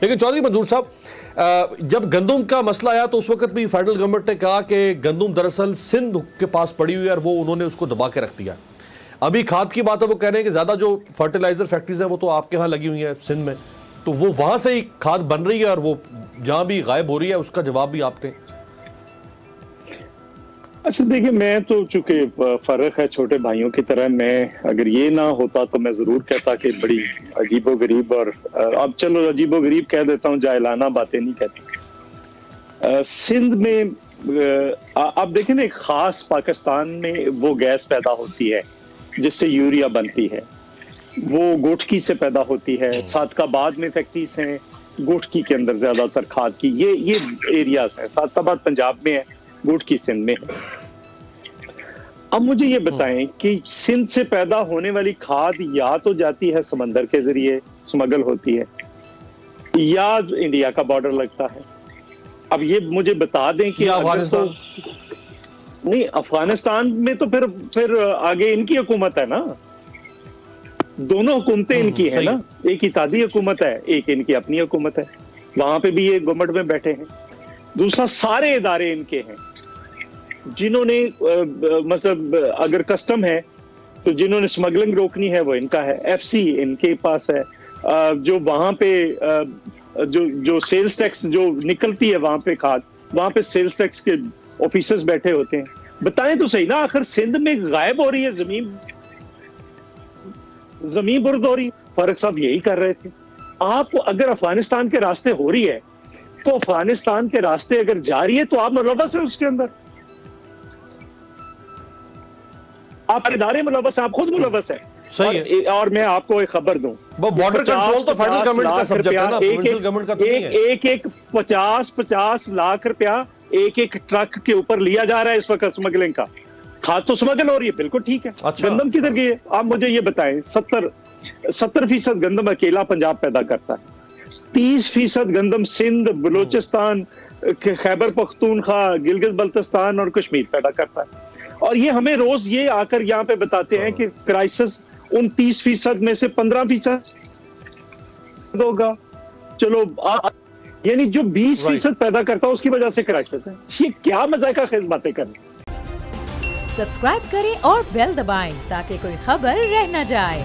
लेकिन चौधरी मंजूर साहब, जब गंदम का मसला आया तो उस वक्त भी फेडरल गवर्नमेंट ने कहा कि गंदम दरअसल सिंध के पास पड़ी हुई है और वो उन्होंने उसको दबा के रख दिया। अभी खाद की बात है, वो कह रहे हैं कि ज़्यादा जो फर्टिलाइजर फैक्ट्रीज हैं वो तो आपके यहाँ लगी हुई हैं सिंध में, तो वो वहाँ से ही खाद बन रही है और वो जहाँ भी गायब हो रही है उसका जवाब भी आप दें। अच्छा देखिए, मैं तो चूंकि फर्क है छोटे भाइयों की तरह, मैं अगर ये ना होता तो मैं जरूर कहता कि बड़ी अजीबो गरीब, और अब चलो अजीबो गरीब कह देता हूँ, जाहिलाना बातें नहीं कहती। सिंध में आप देखें ना, एक खास पाकिस्तान में वो गैस पैदा होती है जिससे यूरिया बनती है, वो गोटकी से पैदा होती है। सादकाबाद में फैक्ट्रीज हैं गोटकी के अंदर ज्यादातर खाद की, ये एरियाज हैं। सादकाबाद पंजाब में है, गोटकी सिंध में है। अब मुझे ये बताएं कि सिंध से पैदा होने वाली खाद या तो जाती है समंदर के जरिए, स्मगल होती है, या इंडिया का बॉर्डर लगता है। अब ये मुझे बता दें कि अफगानिस्तान नहीं, अफगानिस्तान में तो फिर आगे इनकी हुकूमत है ना, दोनों हुकूमतें इनकी है ना, एक इत्तेहादी हुकूमत है, एक इनकी अपनी हुकूमत है, वहां पे भी ये गवर्नमेंट में बैठे हैं। दूसरा, सारे इदारे इनके हैं जिन्होंने मतलब अगर कस्टम है तो जिन्होंने स्मगलिंग रोकनी है वो इनका है, एफसी इनके पास है, जो वहां पे जो सेल्स टैक्स जो निकलती है वहां पे खाद, वहां पे सेल्स टैक्स के ऑफिसर्स बैठे होते हैं। बताएं तो सही ना, आखिर सिंध में गायब हो रही है जमीन बुर्द हो रही। फारूक साहब यही कर रहे थे। आप अगर अफगानिस्तान के रास्ते हो रही है तो अफगानिस्तान के रास्ते अगर जा रही है तो आप मुलव्वस है उसके अंदर, आप इदारे मुलव्वस है, आप खुद मुलव्वस है। सही है। और मैं आपको एक खबर दूं, वो बॉर्डर कंट्रोल तो फेडरल गवर्नमेंट का सब्जेक्ट है ना, प्रोविंशियल गवर्नमेंट का तो नहीं है। एक 50 लाख रुपया एक ट्रक के ऊपर लिया जा रहा है इस वक्त स्मगलिंग का। खाद तो स्मगल हो रही है, बिल्कुल ठीक है। अच्छा। गंदम किधर गई है? आप मुझे ये बताएं, 70% गंदम अकेला पंजाब पैदा करता है, 30% गंदम सिंध, बलूचिस्तान, खैबर पख्तूनख्वा, गिलगित बल्तिस्तान और कश्मीर पैदा करता है। और ये हमें रोज ये आकर यहाँ पे बताते हैं कि क्राइसिस उन 30% में से 15% होगा। चलो यानी जो 20% पैदा करता है उसकी वजह से क्राइसिस है। ये क्या मजाक खेज बातें करें। सब्सक्राइब करें और बेल दबाएं ताकि कोई खबर रह न जाए।